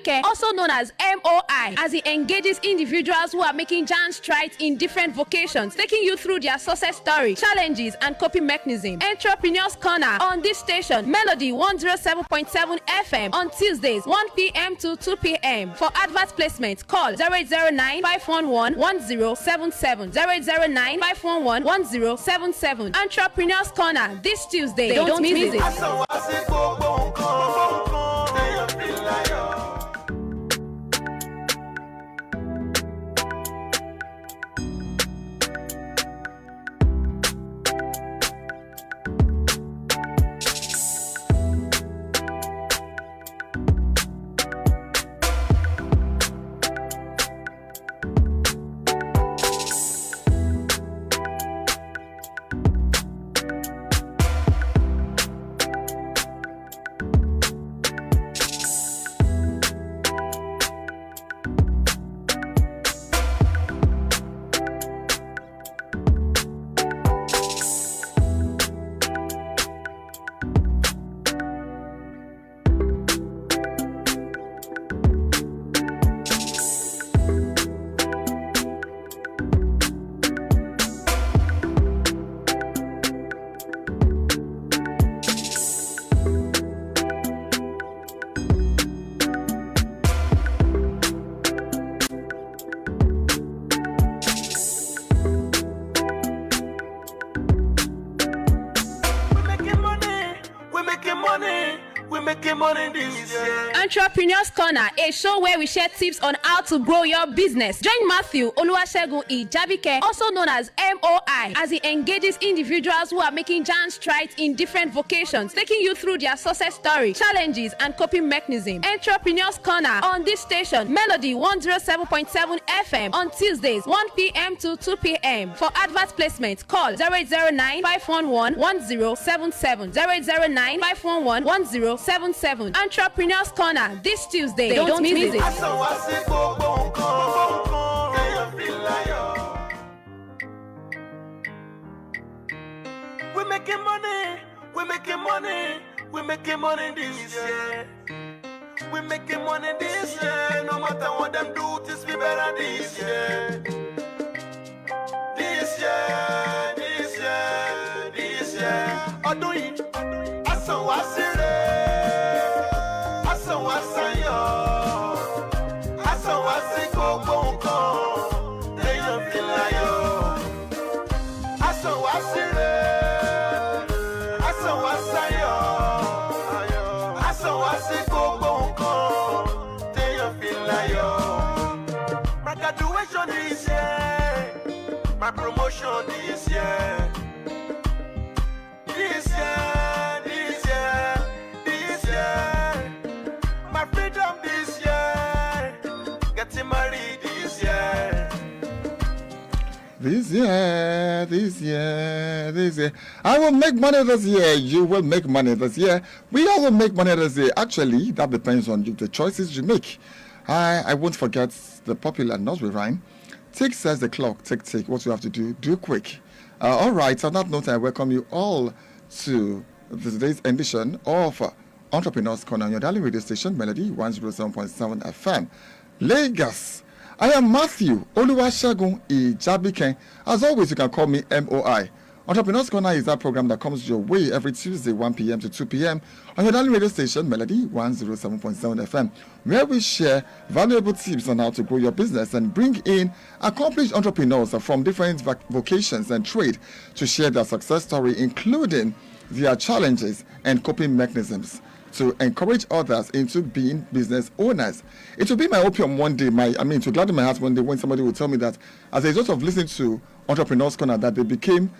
Ijabike, also known as M.O.I, as he engages individuals who are making giant strides in different vocations, taking you through their success story, challenges, and coping mechanism. Entrepreneurs Corner on this station, Melody 107.7 FM on Tuesdays, 1 p.m. to 2 p.m. For advert placement, call 0809-511-1077, 0809-511-1077. Entrepreneurs Corner this Tuesday. Don't miss it. Entrepreneurs Corner, a show where we share tips on how to grow your business. Join Matthew Oluwasegun Ijabike, also known as M.O.I, as he engages individuals who are making giant strides in different vocations, taking you through their success story, challenges, and coping mechanism. Entrepreneurs Corner on this station, Melody 107.7 FM on Tuesdays, 1 p.m. to 2 p.m. For advert placement, call 0809-511-1077, 0809-511-1077. Entrepreneurs Corner this Tuesday. Don't miss it. We're making money this year. We're making money this year. No matter what them do, this be better this year. This year. Odoyin, asan wa sire, asan wa sayo, asan wa si gbogbo nkan, leyan fi layo. Asan wa sire, asan wa sayo, asan wa si gbogbo nkan, leyan fi layo. My graduation this year, my promotion this year. This year, my freedom this year, getting married this year. This year. I will make money this year. You will make money this year. We all will make money this year. Actually, that depends on you, the choices you make. I won't forget the popular nursery rhyme. Tick says the clock, tick, tick. What you have to do quick. All right, on that note, I welcome you all to today's edition of Entrepreneurs Corner on your darling radio station, Melody 107.7 FM, Lagos. I am Matthew Oluwasegun Ijabike. As always, you can call me M.O.I. Entrepreneurs Corner is that program that comes your way every Tuesday, 1 p.m. to 2 p.m. on your darling radio station, Melody 107.7 FM, where we share valuable tips on how to grow your business and bring in accomplished entrepreneurs from different vocations and trade to share their success story, including their challenges and coping mechanisms, to encourage others into being business owners. It will be my opium one day, to gladden my heart one day when somebody will tell me that as a result of listening to Entrepreneurs Corner that they became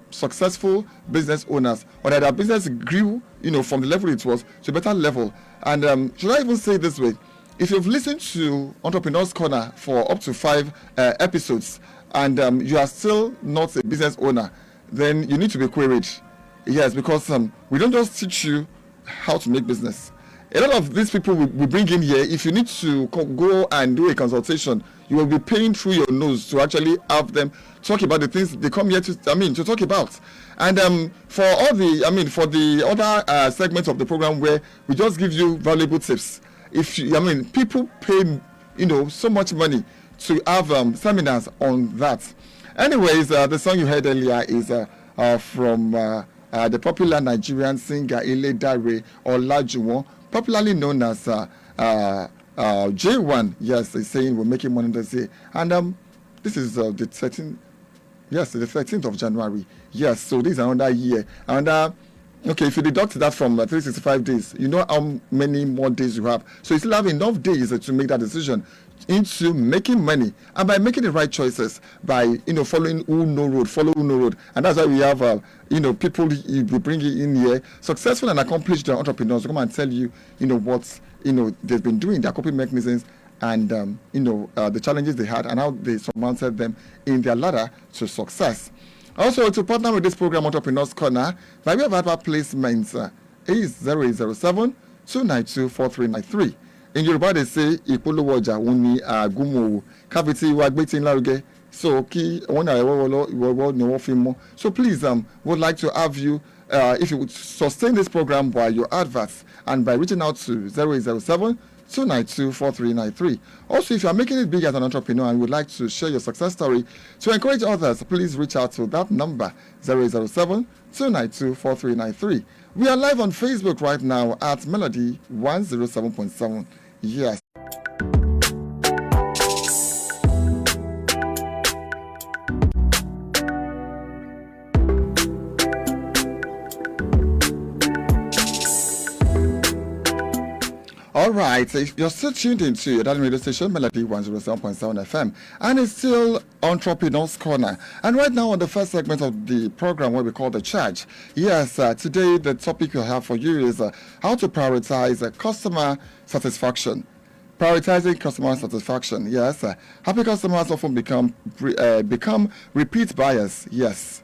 successful business owners, or that their business grew, from the level it was to a better level. And should I even say this way? If you've listened to Entrepreneurs Corner for up to 5 episodes and you are still not a business owner, then you need to be queried. Yes, because we don't just teach you how to make business. A lot of these people we bring in here, if you need to go and do a consultation, you will be paying through your nose to actually have them talk about the things they come here to talk about. And for all the, for the other segments of the program where we just give you valuable tips, if you, I mean, people pay, so much money to have seminars on that. Anyways, the song you heard earlier is from the popular Nigerian singer Iledare Olajuwon, popularly known as J1. Yes, he's saying we're making money this year. And this is the 13th. Yes, the 13th of January. Yes, so this is another year. And okay, if you deduct that from 365 days, you know how many more days you have. So you still have enough days to make that decision into making money, and by making the right choices, by following Uno road, follow Uno road, and that's why we have people we bring in here, successful and accomplished entrepreneurs, come and tell you what they've been doing, their coping mechanisms, and the challenges they had and how they surmounted them in their ladder to success. Also, to partner with this program, Entrepreneurs Corner, by way of advert placements, is 0807 292 4393. In Yoruba, they say, Ipolowo ọjà òun ni àgúnmu káfíntì wa gbé tí ń lárugẹ. So, kí wọ́n náà ìwọ́wọ́ ni wọ́n fi mọ́. So, please, would like to have you, if you would sustain this program by your adverts and by reaching out to 0807 292 4393. Also, if you are making it big as an entrepreneur and would like to share your success story to encourage others, please reach out to that number 0807 292 4393. We are live on Facebook right now at Melody 107.7. Yes. All right, so if you're still tuned into your radio station, Melody 107.7 FM, and it's still Entrepreneurs Corner. And right now on the first segment of the program, what we call The Charge. Yes, today the topic we have for you is how to prioritize customer satisfaction. Prioritizing customer satisfaction. Yes, happy customers often become repeat buyers. Yes,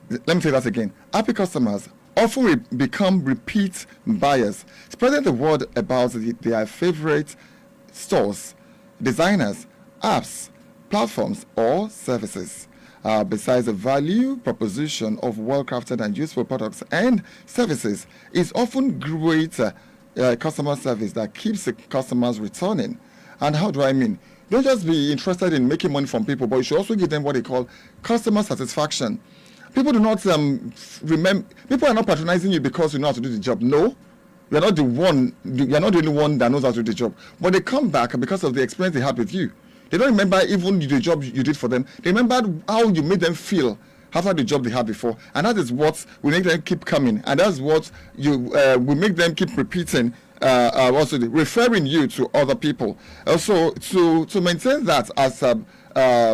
let me say that again. Happy customers often become repeat buyers, spreading the word about their favorite stores, designers, apps, platforms, or services. Besides the value proposition of well-crafted and useful products and services, is often great customer service that keeps the customers returning. And how do I mean? Don't just be interested in making money from people, but you should also give them what they call customer satisfaction. People do not remember. People are not patronizing you because you know how to do the job. No, you're not the one. You're not the only one that knows how to do the job. But they come back because of the experience they had with you. They don't remember even the job you did for them. They remember how you made them feel after the job they had before, and that is what will make them keep coming. And that's what will make them keep repeating. Also referring you to other people. Also to maintain that as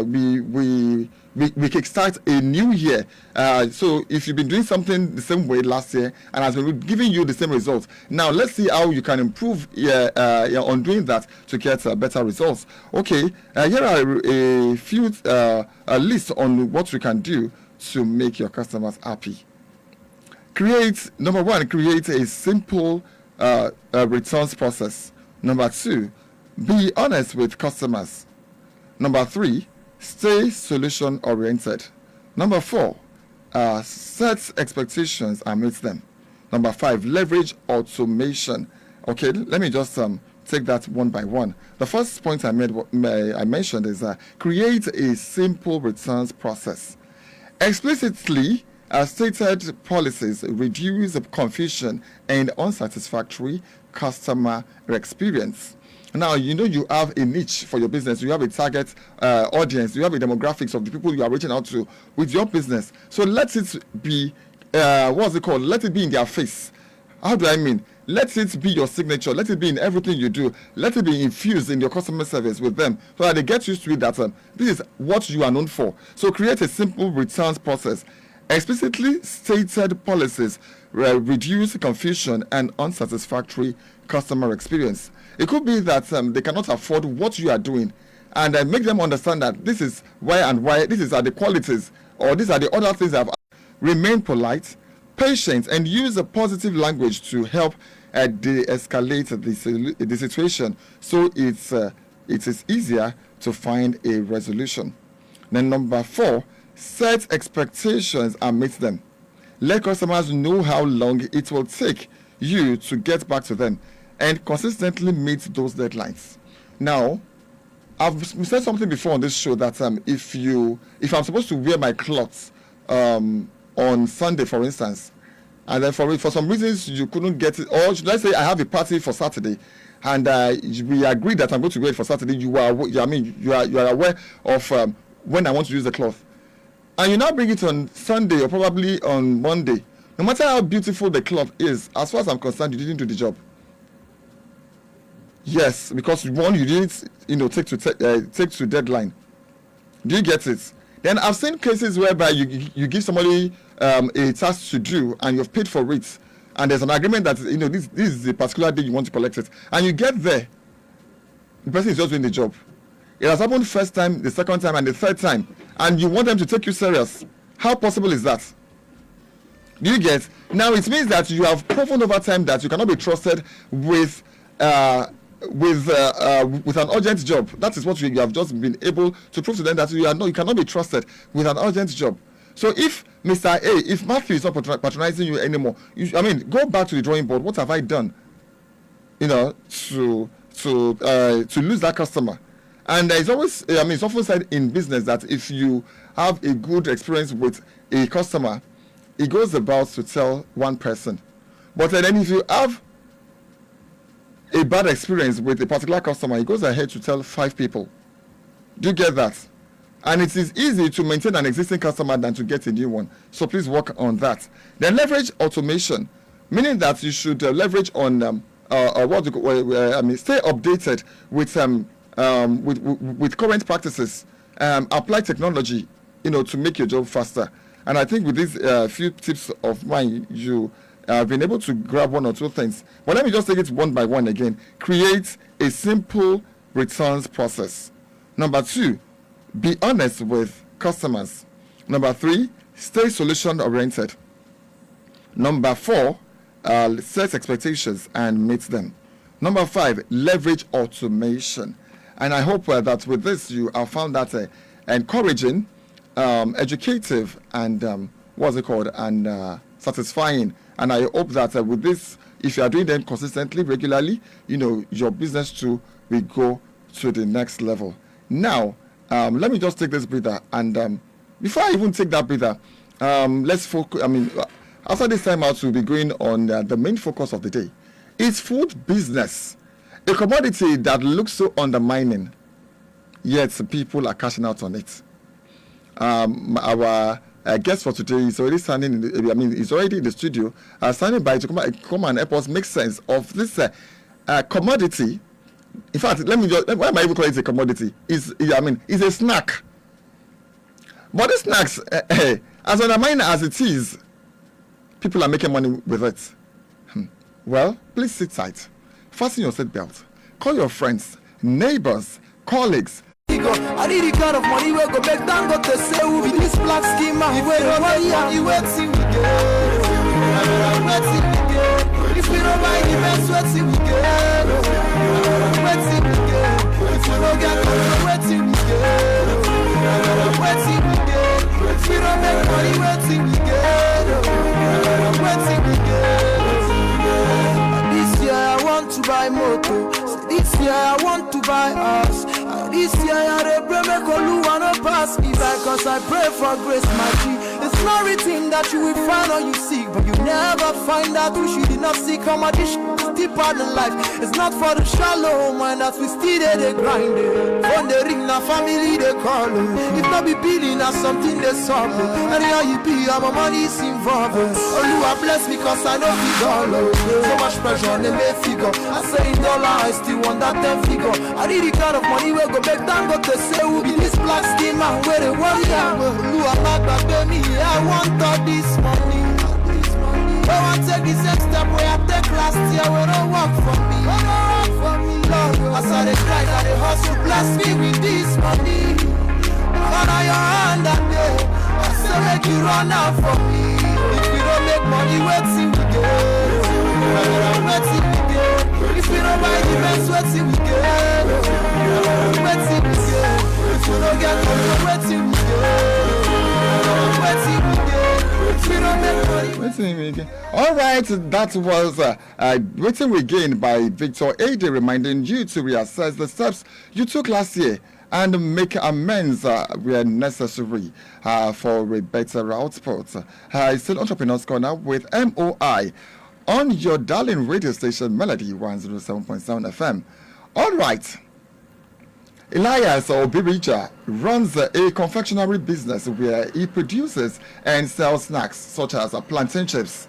we kickstart a new year. So if you've been doing something the same way last year and has been giving you the same results, now let's see how you can improve on doing that to get better results. Okay, here are a few lists on what you can do to make your customers happy. Number one, create a simple returns process. Number two, be honest with customers. Number three, stay solution oriented. Number four, set expectations and meet them. Number five, leverage automation. Okay, let me just take that one by one. The first point I mentioned is create a simple returns process. Explicitly stated policies reduce confusion and unsatisfactory customer experience. Now, you have a niche for your business. You have a target audience. You have a demographics of the people you are reaching out to with your business. So let it be, Let it be in their face. How do I mean? Let it be your signature. Let it be in everything you do. Let it be infused in your customer service with them so that they get used to it that this is what you are known for. So create a simple returns process. Explicitly stated policies reduce confusion and unsatisfactory customer experience. It could be that they cannot afford what you are doing, and make them understand that this is why these are the qualities, or these are the other things I've. Remain polite, patient, and use a positive language to help de-escalate the situation, so it is easier to find a resolution. Then number four, set expectations and meet them. Let customers know how long it will take you to get back to them. and consistently meet those deadlines. Now, I've said something before on this show that if I'm supposed to wear my clothes on Sunday, for instance, and then for some reasons you couldn't get it, or should I say I have a party for Saturday, and we agreed that I'm going to wear it for Saturday. You are aware of when I want to use the cloth, and you now bring it on Sunday or probably on Monday. No matter how beautiful the cloth is, as far as I'm concerned, you didn't do the job. Yes, because one, you didn't, take to deadline. Do you get it? Then I've seen cases whereby you give somebody a task to do and you've paid for it, and there's an agreement that this is the particular day you want to collect it, and you get there, the person is just doing the job. It has happened first time, the second time, and the third time, and you want them to take you serious. How possible is that? Do you get? Now it means that you have proven over time that you cannot be trusted with an urgent job. That is what you have just been able to prove to them, that you cannot be trusted with an urgent job. So if Mr. A, if Matthew is not patronizing you anymore, go back to the drawing board. What have I done, to lose that customer? And it's always, it's often said in business that if you have a good experience with a customer, it goes about to tell one person. But then if you have a bad experience with a particular customer, it goes ahead to tell 5 people. Do you get that? And it is easy to maintain an existing customer than to get a new one. So please work on that. Then leverage automation, meaning that you should leverage on stay updated with current practices. Apply technology, to make your job faster. And I think with these few tips of mine, you have been able to grab one or two things. But let me just take it one by one again. Create a simple returns process. Number 2, be honest with customers. Number 3, stay solution oriented. Number 4, set expectations and meet them. Number 5, leverage automation. And I hope that with this you have found that encouraging, educative, and and satisfying. And I hope that with this, if you are doing them consistently, regularly, your business too will go to the next level. Now, let me just take this breather, and before I even take that breather, let's focus. After this time out, we'll be going on the main focus of the day. It's food business, a commodity that looks so undermining, yet people are cashing out on it. Our guest for today is already standing he's already in the studio, standing by to come and help us make sense of this commodity. In fact, why am I even calling it a commodity? It's a snack. But the snacks, as undermining as it is, people are making money with it. Well, please sit tight, fasten your seatbelt, call your friends, neighbors, colleagues. I need the kind of money where go make them go to say who be this black schema. If we don't buy you wait till we get. If we don't buy the best, wait till we get. Wait till we get. If we don't get money, wait till we get. Wait till we get. If we don't make money, wait till we get. Wait till we get. This year I want to buy motor. This year I want to buy house. This year I pray make Oluwa no pass me by, cause I pray for grace, my G. It's not written that you will find or you seek, but you never find out who you did not seek. How much is deeper than life? It's not for the shallow mind that we still they grind it. When they ring na family they call it. If not be billing na something they solve it. And how you be, how my money is involved. Oluwa bless me cause I know we dollar. So much pressure on the main figure. I say in dollar, I still want that 10 figure. I need the kind of money where go make them go to say who be this black skin man where they want ya. Oluwa not back me, I want all this money. I want to take this next step where I take last year where don't work for me. Lord, as I dey grind, I dey hustle, bless me with this money. Honor your hand that day, I say make you run out for me. If we don't make money, wait till we get. Wait till we get. If we don't buy the best, wait till we get. Wait till we get. If we don't get money, wait till we get. Wait till we get. If If we don't make money, Waiting again. All right, that was Waiting Again by Victor Ade, reminding you to reassess the steps you took last year and make amends where necessary for a better output. It's still Entrepreneurs Corner with M.O.I. on your darling radio station, Melody 107.7 FM. All right. Elias Obirija runs a confectionery business where he produces and sells snacks such as plantain chips,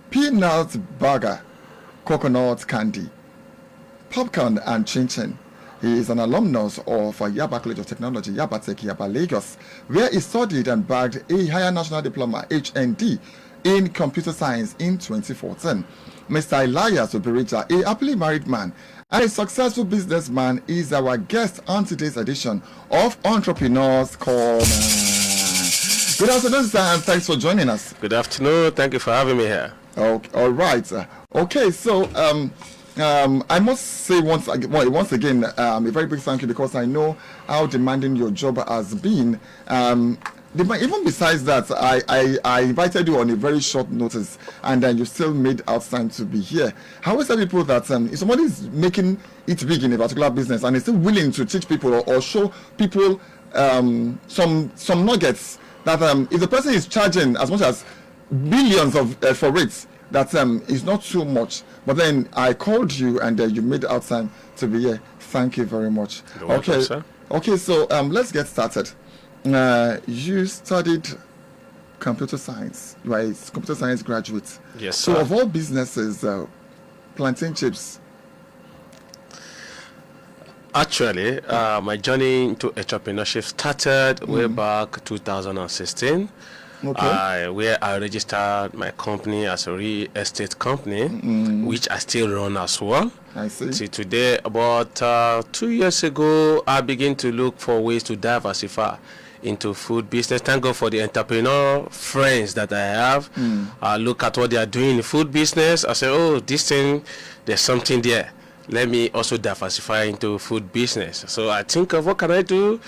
peanut burger, coconut candy, popcorn, and chin-chin. He is an alumnus of Yaba College of Technology, Yaba Tech, Yaba Lagos, where he studied and bagged a higher national diploma, HND, in computer science in 2014. Mr. Elias Obirija, a happily married man and a successful businessman, is our guest on today's edition of Entrepreneurs Corner. Good afternoon, sir, and thanks for joining us. Good afternoon. Thank you for having me here. Okay, all right. Okay, so I must say once again a very big thank you, because I know how demanding your job has been. Even besides that, I invited you on a very short notice, and then you still made out time to be here. I always tell people that if somebody is making it big in a particular business and is still willing to teach people or show people some nuggets, that if the person is charging as much as billions for it, that is not too much. But then I called you, and you made out time to be here. Thank you very much. You're welcome, sir. Okay, so let's get started. You studied computer science. You are a computer science graduate. Yes, so sir. of all businesses, plantain chips. Actually, my journey into entrepreneurship started way back 2016. Okay. Where I registered my company as a real estate company, which I still run as well. I see. See, today, about 2 years ago, I began to look for ways to diversify into food business. Thank God for the entrepreneur friends that I have. I look at what they are doing in food business. I say, oh, this thing, there's something there. Let me also diversify into food business. So I think of what can I do?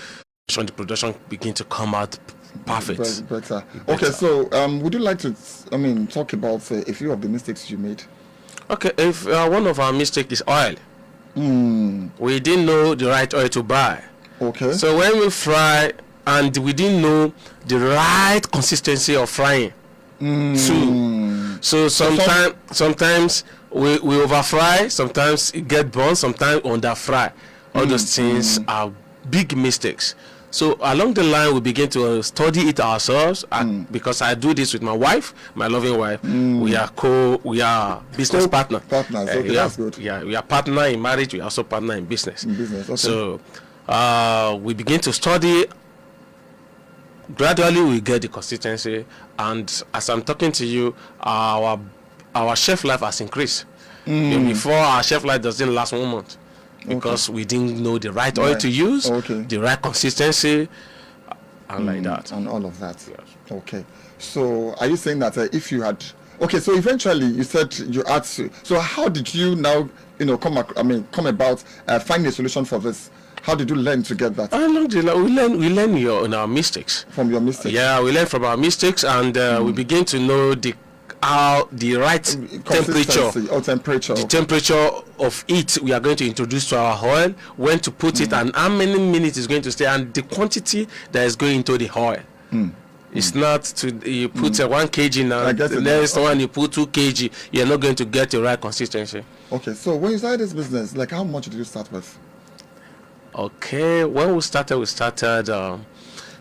So the production begin to come out perfect. Better. Okay, so would you like to, talk about a few of the mistakes you made? Okay, if one of our mistakes is oil. We didn't know the right oil to buy. Okay. So when we fry, and we didn't know the right consistency of frying too. So sometimes we over fry, sometimes it get burnt, sometimes under fry. All those things are big mistakes. So along the line, we begin to study it ourselves, and because I do this with my wife, my loving wife. We are business partners. Okay, that's good. Yeah, we are partner in marriage. We are also partner in business. Okay. So we begin to study. Gradually, we get the consistency, and as I'm talking to you, our shelf life has increased. Before, our shelf life doesn't last 1 month. Because we didn't know the right oil to use, the right consistency, and like that. And all of that. Yes. Okay. So are you saying that if you had... Okay, so eventually you said you had to... So how did you now, come about finding a solution for this? How did you learn to get that? We learn our mistakes. From your mistakes? Yeah, we learn from our mistakes, and we begin to know the right temperature. The temperature of it we are going to introduce to our oil, when to put it, and how many minutes it's going to stay, and the quantity that is going into the oil. It's not you put 1 kg now, the next one you put 2 kg, you're not going to get the right consistency. Okay, so when you started this business, like how much did you start with? Okay, when we started,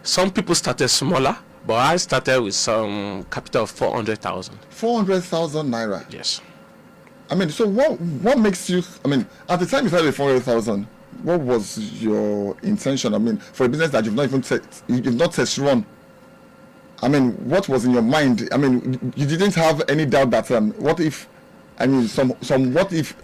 some people started smaller, but I started with some capital of 400,000. 400,000 naira? Yes. So what makes you, at the time you started with 400,000, what was your intention? For a business that you've not test run. What was in your mind? You didn't have any doubt that what if, some what if,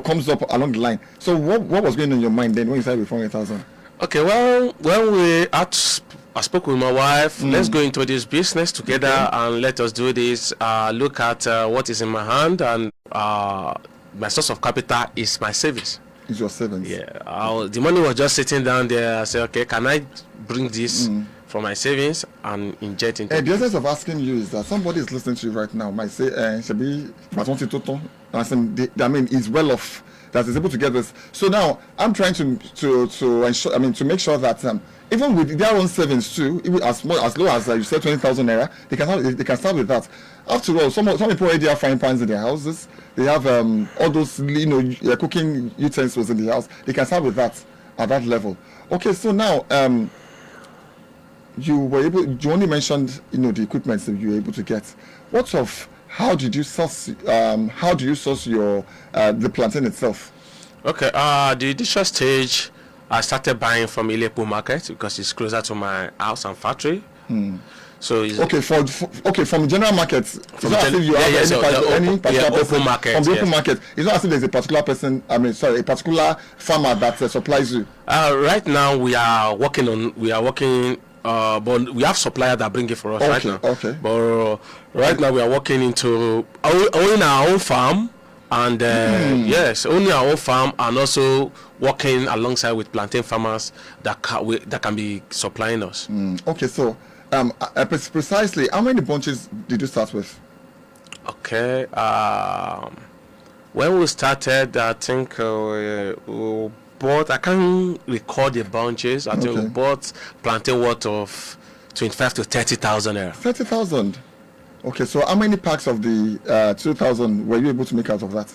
comes up along the line. So what was going on in your mind then when you started with 400,000? Okay, well, when I spoke with my wife, let's go into this business together, and let us do this. Look at what is in my hand, and my source of capital is my savings. It's your savings? Yeah. The money was just sitting down there. I said, okay, can I bring this from my savings and inject into. The essence of asking you is that somebody is listening to you right now might say, Shabi, I mean, he's well off, that is able to get this. So now I'm trying to ensure, I mean, to make sure that even with their own savings too, even as low as you said 20,000 naira, they can start with that. After all, some people already have frying pans in their houses. They have all those cooking utensils in the house. They can start with that at that level. Okay, so now you only mentioned the equipment that you were able to get. How do you source your the plantain itself? Okay, the initial stage I started buying from Ilepo market because it's closer to my house and factory. So from general markets, it's not as if you have any particular open market. From the open market, it's not as if there's a particular person. I mean, sorry, a particular farmer that supplies you. Right now we are working, but we have suppliers that bring it for us right now. Okay. But right now we are working into owning our own farm, and yes, owning our own farm, and also working alongside with plantain farmers that can be supplying us. Okay, so. Precisely, how many bunches did you start with? Okay, when we started, I think we bought, I can't record the bunches. I think we bought plantain worth of 25 to 30,000 naira. 30,000. Okay, so how many packs of the 2,000 were you able to make out of that?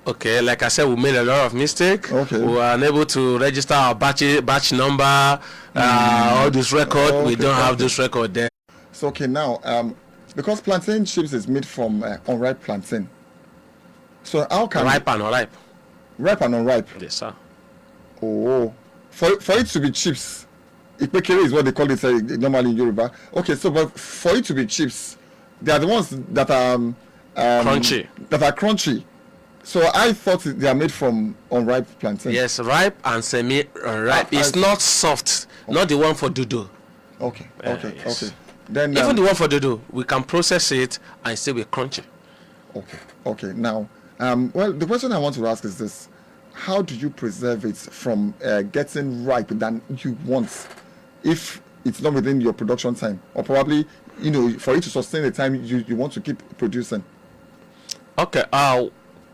Okay, like I said, we made a lot of mistakes. Okay. We were unable to register our batch number, all this record. We don't have this record there. So okay, now because plantain chips is made from unripe plantain. So how can ripe and unripe? Ripe and unripe. Yes, sir. Oh, for it to be chips, ipekere is what they call it normally in Yoruba. Okay, so but for it to be chips, they are the ones that are crunchy. That are crunchy. So I thought they are made from unripe plantain. Yes, ripe and semi-unripe. It's not soft, not the one for dodo. Okay. Yes. Then even the one for dodo, we can process it and still be crunchy. Okay. Now, well, the question I want to ask is this: how do you preserve it from getting ripe than you want, if it's not within your production time, or probably for you to sustain the time you want to keep producing? Okay.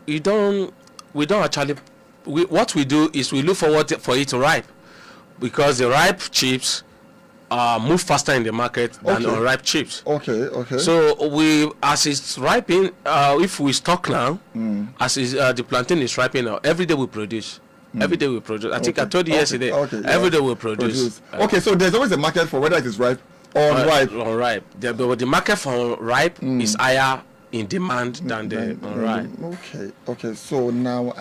We don't actually. What we do is we look forward for it to ripe, because the ripe chips move faster in the market than unripe chips. Okay. So as it's ripening, if we stock now, as the plantain is ripening now, every day we produce. Every day we produce. I think I told you yesterday. Every day we produce. Okay, so there's always a market for whether it is ripe or unripe. Unripe. The market for ripe is higher in demand than the unripe. Okay. So now,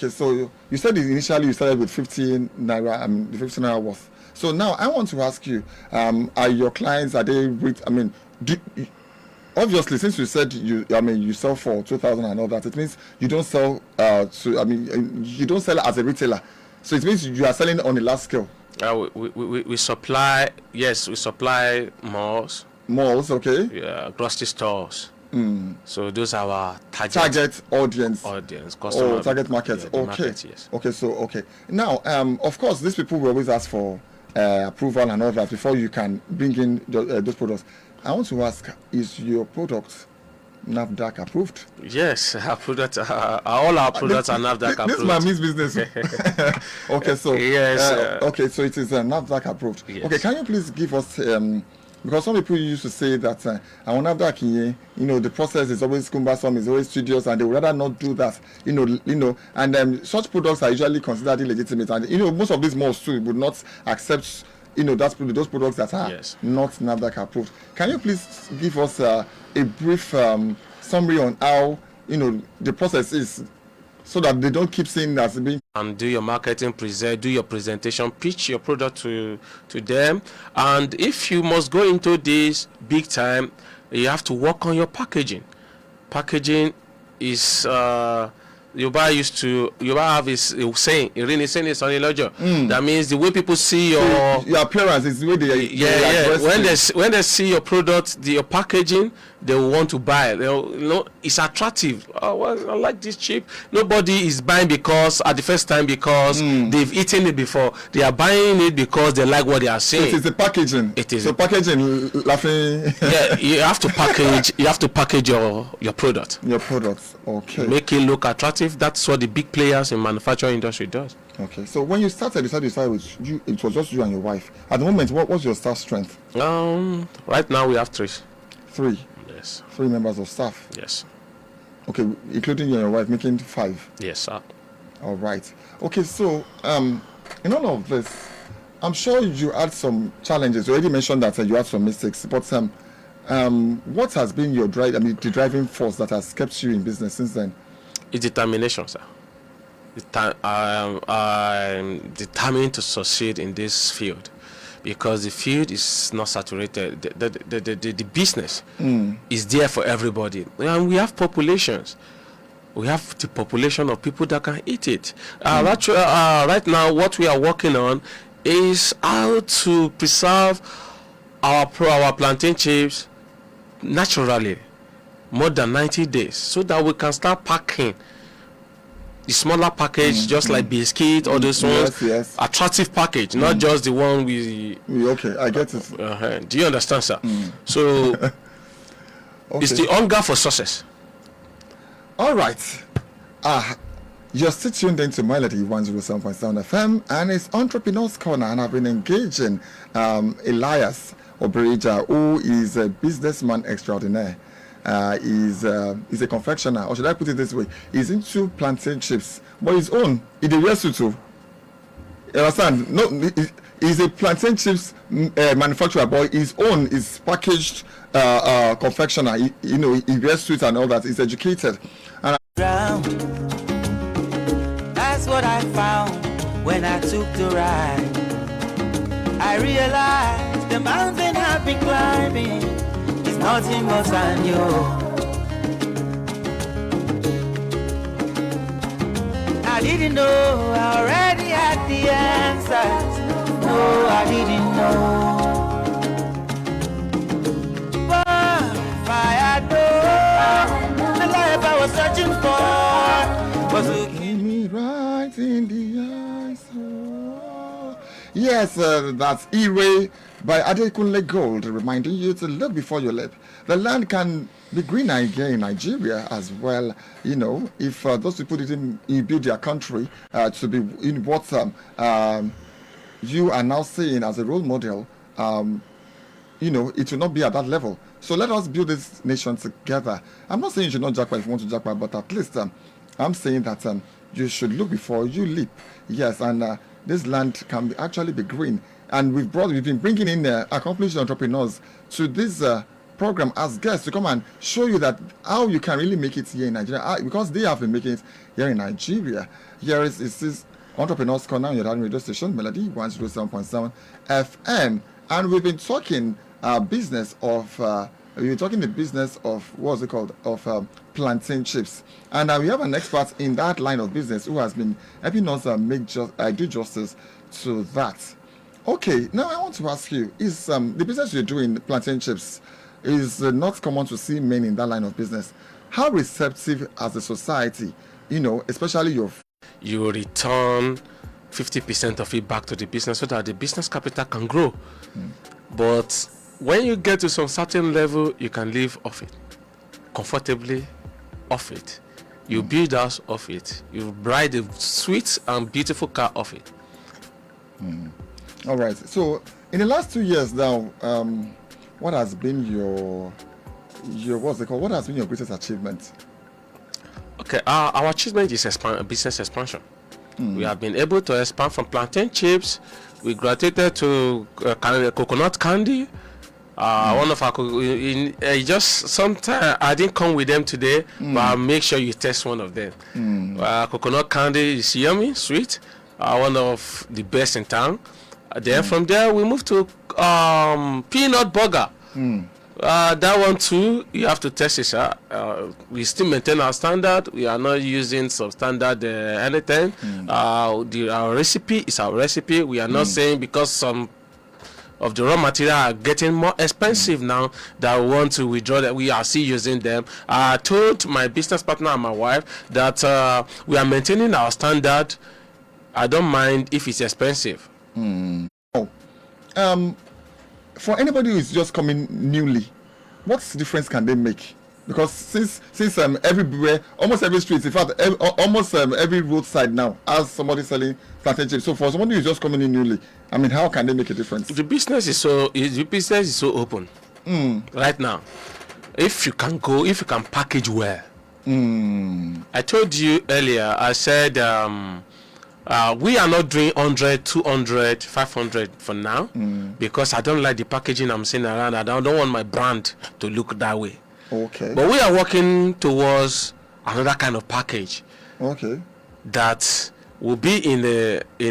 so you said initially you started with 15 naira. I mean, the 15 naira worth. So now I want to ask you: are your clients? Are they? Obviously, since you said you sell for 2,000 and all that, it means you don't sell you don't sell as a retailer. So it means you are selling on a large scale. We supply. Yes, we supply malls. Malls, okay. Yeah, grocery stores. So those are our target audience. Customer. Target market. Yeah, okay. Market, yes. Okay. Now, of course, these people will always ask for approval and all that before you can bring in those products. I want to ask: is your product NAFDAC approved? Yes, our product. All our products are NAFDAC approved. This is my means business. Okay, so yes. Okay, so it is NAFDAC approved. Yes. Okay, can you please give us? Because some people used to say that I want NAFDAC, the process is always cumbersome, is always tedious, and they would rather not do that. And such products are usually considered illegitimate, and most of these malls too would not accept those products that are not NAFDAC approved. Can you please give us a brief summary on how the process is, so that they don't keep saying that being. And do your marketing, do your presentation, pitch your product to them. And if you must go into this big time, you have to work on your packaging. Packaging is Yoruba have a saying, "Irini saying is on Ilojo." That means the way people see your appearance is the way they when they see your product, your packaging, they will want to buy. It's attractive. Oh, well, I like this cheap. Nobody is buying because at the first time because they've eaten it before. They are buying it because they like what they are seeing. It is the packaging. It is so packaging. Laughing. Yeah, you have to package. You have to package your product. Your products, okay. Make it look attractive. That's what the big players in manufacturing industry does. Okay, so when you started with you, it was just you and your wife. At the moment, what was your staff strength? Right now we have 3. 3. Yes. 3 members of staff. Yes. Okay, including you and your wife, making 5. Yes, sir. All right. Okay, so in all of this, I'm sure you had some challenges. You already mentioned that you had some mistakes, but what has been your the driving force that has kept you in business since then? It's determination, sir. I'm determined to succeed in this field because the field is not saturated. The business is there for everybody, and we have populations. We have the population of people that can eat it. Right now, what we are working on is how to preserve our plantain chips naturally more than 90 days so that we can start packing the smaller package, just like biscuit or those ones. Yes. Attractive package, not just the one we okay, I get it. Do you understand, sir? So okay. It's the hunger for success. All right. You're still tuned into Melody 107.7 FM and it's Entrepreneur's Corner, and I've been engaging Elias Oberija, who is a businessman extraordinaire. He's a confectioner, or should I put it this way? He's into plantain chips, but his own, he the rest too. You understand? No, he's a plantain chips manufacturer, but his own is packaged confectioner. He wears suits and all that. He's educated. And that's what I found when I took the ride. I realized the mountain I've been climbing is nothing but than you. I didn't know, I already had the answers. No, I didn't know. But if I had known, the life I was searching for was looking me right in the eyes. Oh. Yes, that's E-Ray by Adekunle Gold, reminding you to look before you leap. The land can be greener again in Nigeria as well. If those people didn't build their country to be in what you are now seeing as a role model, it will not be at that level. So let us build this nation together. I'm not saying you should not jackpot if you want to jackpot, but at least I'm saying that you should look before you leap. Yes, and this land can actually be green. And we've been bringing in accomplished entrepreneurs to this program as guests to come and show you that how you can really make it here in Nigeria, because they have been making it here in Nigeria. Here is this Entrepreneurs Corner on your radio station, Melody 107.7 FM, and we've been talking business of what's it called, of plantain chips, and we have an expert in that line of business who has been helping us do justice to that. Okay, now I want to ask you, is the business you're doing, plantain chips, is not common to see men in that line of business. How receptive as a society, especially you return 50% of it back to the business so that the business capital can grow. But when you get to some certain level, you can live off it, comfortably off it. You build house off it. You ride a sweet and beautiful car off it. All right. So in the last 2 years now, what has been your what's it called? What has been your greatest achievement? Okay, our achievement is business expansion. We have been able to expand from plantain chips. We graduated to coconut candy. One of our just sometimes I didn't come with them today, but I'll make sure you test one of them. Coconut candy is yummy, sweet, one of the best in town. Then from there we moved to peanut burger. That one too, you have to test it, sir. We still maintain our standard. We are not using substandard anything. Our recipe is our recipe. We are not saying because some of the raw material are getting more expensive now that we want to withdraw that we are still using them. I told my business partner and my wife that we are maintaining our standard. I don't mind if it's expensive. For anybody who is just coming newly, what difference can they make? Because since everywhere, almost every street, in fact, almost every roadside now has somebody selling plantain chips. So for somebody who's just coming in newly, I mean, how can they make a difference? The business is so open right now. If you can package well. I told you earlier. I said we are not doing 100, 200, 500 for now because I don't like the packaging I'm seeing around. I don't want my brand to look that way. Okay. But we are working towards another kind of package. Okay. That will be in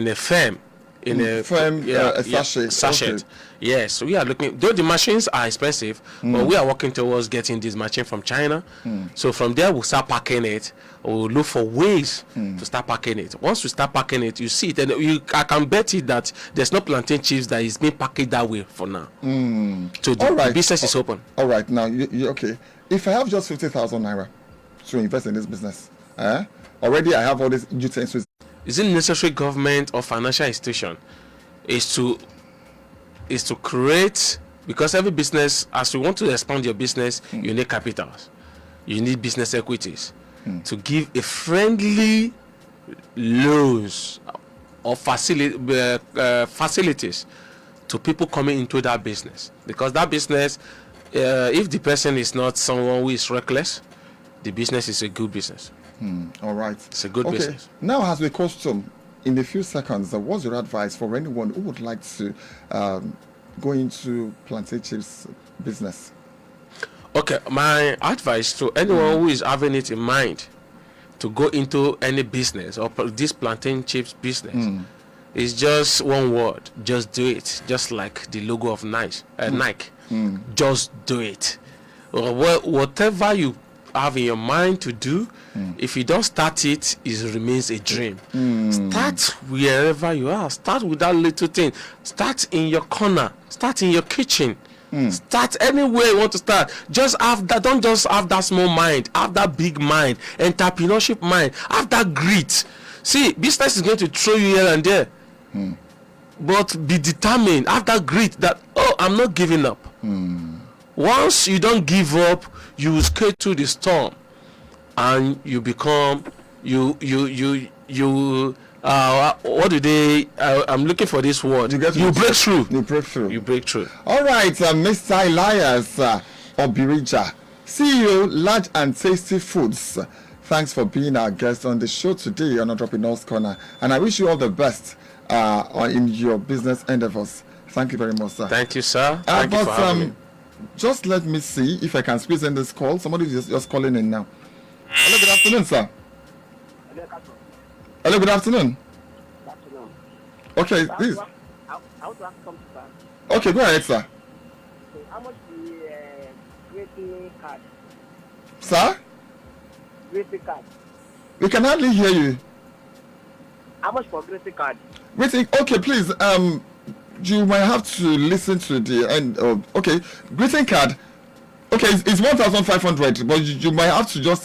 a firm. A sachet. Sachet. Okay. Yes, we are looking. Though the machines are expensive, but we are working towards getting this machine from China. So from there, we'll start packing it. We'll look for ways to start packing it. Once we start packing it, you see it, and I can bet you that there's no plantain chips that is being packaged that way for now. So the business is open. All right. Now, okay. If I have just 50,000 naira to invest in this business, already I have all these utensils. Is it necessary government or financial institution is to create, because every business, as you want to expand your business, you need capitals, you need business equities to give a friendly loans or facilities to people coming into that business, because that business, if the person is not someone who is reckless, the business is a good business. All right. It's a good business. Now, as we custom, in a few seconds, what's your advice for anyone who would like to go into plantain chips business? Okay, my advice to anyone who is having it in mind to go into any business or this plantain chips business is just one word: just do it. Just like the logo of Nike. Just do it. Whatever you have in your mind to do, if you don't start it, it remains a dream. Start wherever you are. Start with that little thing. Start in your corner. Start in your kitchen. Start anywhere you want to start. Just have that. Don't just have that small mind. Have that big mind, entrepreneurship mind. Have that grit. See, business is going to throw you here and there, but be determined. Have that grit. That I'm not giving up. Once you don't give up, you skate through the storm, and you become what do they? I'm looking for this word. You break through. You break through. You break through. All right, Mr. Elias Obirija, CEO, Large and Tasty Foods. Thanks for being our guest on the show today on Entrepreneur's Corner, and I wish you all the best in your business endeavors. Thank you very much, sir. Thank you, sir. Thank you for having me. Just let me see if I can squeeze in this call. Somebody is just calling in now. Hello, good afternoon, sir. Hello, good afternoon. Okay, this. Okay, go ahead, sir. How much the greeting card? Sir? Greeting card. We can hardly hear you. How much for greeting card? Greeting. Okay, please. You might have to listen to the end. Okay, greeting card. Okay, it's 1,500, but you might have to just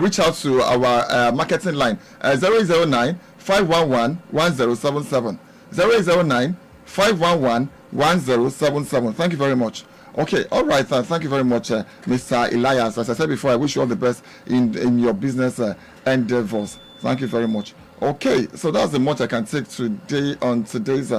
reach out to our marketing line 009 511 1077 009 511 1077. Thank you very much. Okay, all right, thank you very much, Mr. Elias. As I said before, I wish you all the best in your business endeavors. Thank you very much. Okay, so that's the much I can take today on today's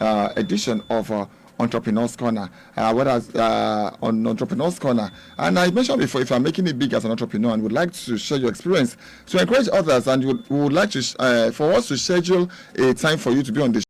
edition of Entrepreneur's Corner, whereas on Entrepreneur's Corner, and I mentioned before, if you're making it big as an entrepreneur and would like to share your experience to encourage others, and you would like to for us to schedule a time for you to be on the